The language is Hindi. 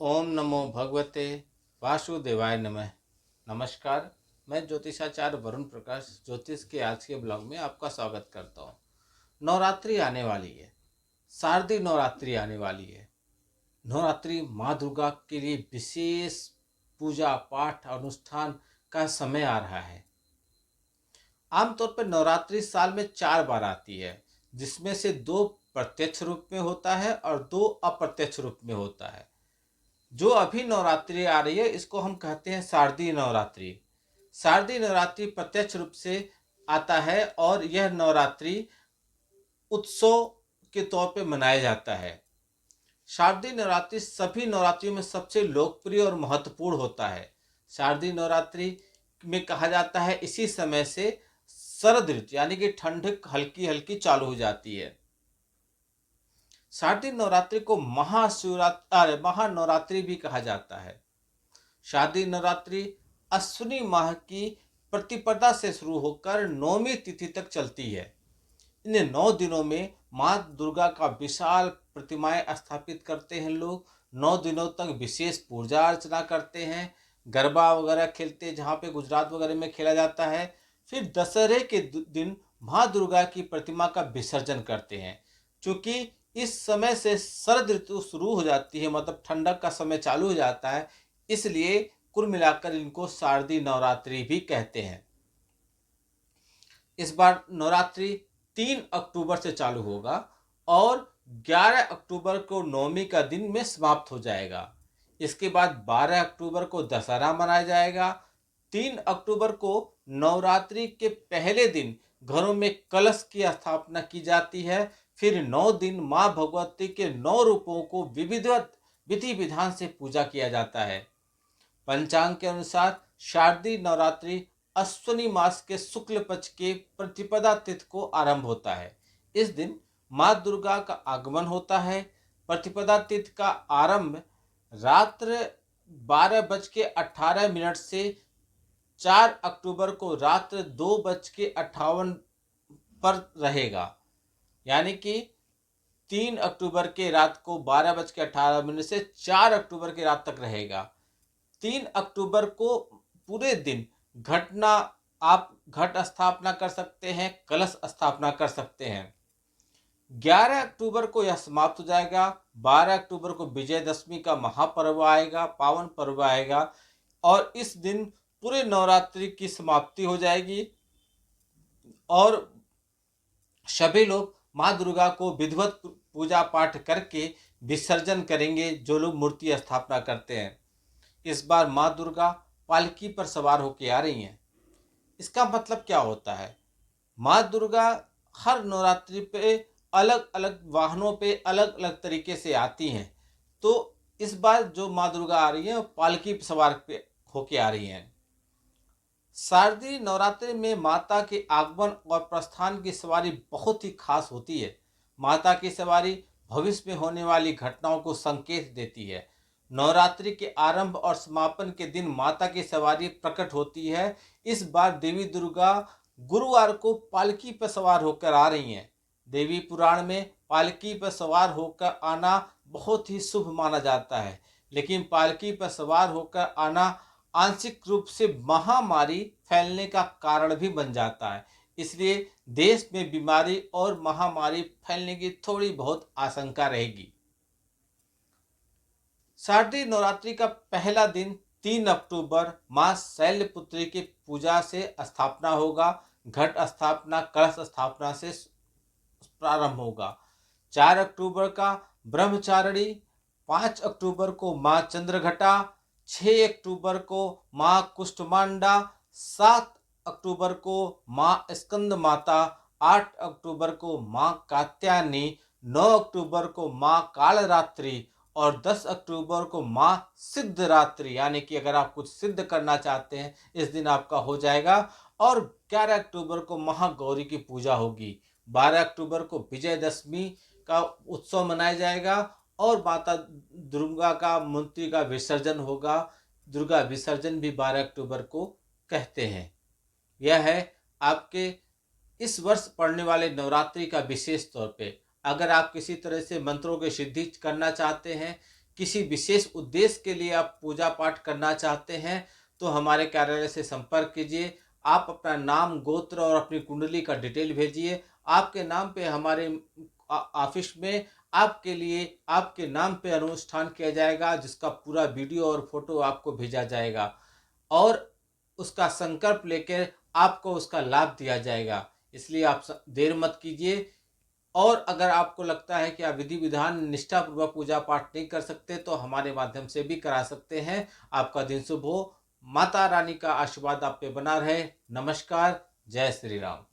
ओम नमो भगवते वासुदेवाय नमः। नमस्कार। मैं ज्योतिषाचार्य वरुण प्रकाश ज्योतिष के आज के ब्लॉग में आपका स्वागत करता हूँ। नवरात्रि आने वाली है, शारदीय नवरात्रि आने वाली है। नवरात्रि माँ दुर्गा के लिए विशेष पूजा पाठ अनुष्ठान का समय आ रहा है। आमतौर पर नवरात्रि साल में 4 बार आती है, जिसमें से 2 प्रत्यक्ष रूप में होता है और 2 अप्रत्यक्ष रूप में होता है। जो अभी नवरात्रि आ रही है इसको हम कहते हैं शारदीय नवरात्रि। शारदीय नवरात्रि प्रत्यक्ष रूप से आता है और यह नवरात्रि उत्सव के तौर पे मनाया जाता है। शारदीय नवरात्रि सभी नवरात्रियों में सबसे लोकप्रिय और महत्वपूर्ण होता है। शारदीय नवरात्रि में कहा जाता है इसी समय से शरद ऋतु यानी कि ठंड हल्की हल्की चालू हो जाती है। शारदीय नवरात्रि को महानवरात्रि भी कहा जाता है। शारदीय नवरात्रि अश्विनी माह की प्रतिपदा से शुरू होकर 9वीं तिथि तक चलती है। इन 9 दिनों में माँ दुर्गा का विशाल प्रतिमाएं स्थापित करते हैं। लोग 9 दिनों तक विशेष पूजा अर्चना करते हैं, गरबा वगैरह खेलते हैं, जहाँ पे गुजरात वगैरह में खेला जाता है। फिर दशहरे के दिन माँ दुर्गा की प्रतिमा का विसर्जन करते हैं। क्योंकि इस समय से शरद ऋतु शुरू हो जाती है, मतलब ठंडक का समय चालू हो जाता है, इसलिए कुल मिलाकर इनको शारदीय नवरात्रि भी कहते हैं। इस बार नवरात्रि 3 अक्टूबर से चालू होगा और 11 अक्टूबर को नवमी का दिन में समाप्त हो जाएगा। इसके बाद 12 अक्टूबर को दशहरा मनाया जाएगा। 3 अक्टूबर को नवरात्रि के पहले दिन घरों में कलश की स्थापना की जाती है। फिर 9 दिन माँ भगवती के 9 रूपों को विधिवत विधि विधान से पूजा किया जाता है। पंचांग के अनुसार शारदीय नवरात्रि अश्विनी मास के शुक्ल पक्ष के प्रतिपदा तिथि को आरंभ होता है। इस दिन माँ दुर्गा का आगमन होता है। प्रतिपदा तिथि का आरंभ रात्र 12:18 से 4 अक्टूबर को रात्र 2:58 पर रहेगा। यानी कि 3 अक्टूबर के रात को 12:18 से 4 अक्टूबर की रात तक रहेगा। 3 अक्टूबर को पूरे दिन आप घट स्थापना कर सकते हैं, कलश स्थापना कर सकते हैं। 11 अक्टूबर को यह समाप्त हो जाएगा। 12 अक्टूबर को विजयदशमी का महापर्व आएगा, पावन पर्व आएगा और इस दिन पूरे नवरात्रि की समाप्ति हो जाएगी और सभी लोग माँ दुर्गा को विधिवत पूजा पाठ करके विसर्जन करेंगे, जो लोग मूर्ति स्थापना करते हैं। इस बार माँ दुर्गा पालकी पर सवार होकर आ रही हैं। इसका मतलब क्या होता है? माँ दुर्गा हर नवरात्रि पे अलग अलग वाहनों पे अलग अलग तरीके से आती हैं। तो इस बार जो माँ दुर्गा आ रही है वो पालकी पर सवार पे होके आ रही हैं। शारदीय नवरात्रि में माता के आगमन और प्रस्थान की सवारी बहुत ही खास होती है। माता की सवारी भविष्य में होने वाली घटनाओं को संकेत देती है। नवरात्रि के आरंभ और समापन के दिन माता की सवारी प्रकट होती है। इस बार देवी दुर्गा गुरुवार को पालकी पर सवार होकर आ रही हैं। देवी पुराण में पालकी पर सवार होकर आना बहुत ही शुभ माना जाता है, लेकिन पालकी पर सवार होकर आना आंशिक रूप से महामारी फैलने का कारण भी बन जाता है। इसलिए देश में बीमारी और महामारी फैलने की थोड़ी बहुत आशंका रहेगी। शारदीय नवरात्रि का पहला दिन 3 अक्टूबर मां शैलपुत्री की पूजा से स्थापना होगा। घट स्थापना कलश स्थापना से प्रारंभ होगा। 4 अक्टूबर का ब्रह्मचारिणी, 5 अक्टूबर को मां चंद्रघटा, 6 अक्टूबर को मां कुष्ठमांडा, 7 अक्टूबर को मां स्कंद माता, 8 अक्टूबर को मां कात्यायनी, 9 अक्टूबर को मां कालरात्रि और 10 अक्टूबर को मां सिद्धरात्रि, यानी कि अगर आप कुछ सिद्ध करना चाहते हैं इस दिन आपका हो जाएगा। और 11 अक्टूबर को महागौरी की पूजा होगी। 12 अक्टूबर को विजयदशमी का उत्सव मनाया जाएगा और माता दुर्गा का मूर्ति का विसर्जन होगा। दुर्गा विसर्जन भी 12 अक्टूबर को कहते हैं। यह है आपके इस वर्ष पड़ने वाले नवरात्रि का विशेष तौर पे। अगर आप किसी तरह से मंत्रों की सिद्धि करना चाहते हैं किसी विशेष उद्देश्य के लिए आप पूजा पाठ करना चाहते हैं तो हमारे कार्यालय से संपर्क कीजिए। आप अपना नाम, गोत्र और अपनी कुंडली का डिटेल भेजिए। आपके नाम पे हमारे ऑफिस में आपके लिए आपके नाम पे अनुष्ठान किया जाएगा, जिसका पूरा वीडियो और फोटो आपको भेजा जाएगा और उसका संकल्प लेकर आपको उसका लाभ दिया जाएगा। इसलिए आप देर मत कीजिए। और अगर आपको लगता है कि आप विधि विधान निष्ठापूर्वक पूजा पाठ नहीं कर सकते तो हमारे माध्यम से भी करा सकते हैं। आपका दिन शुभ हो। माता रानी का आशीर्वाद आप पे बना रहे। नमस्कार। जय श्री राम।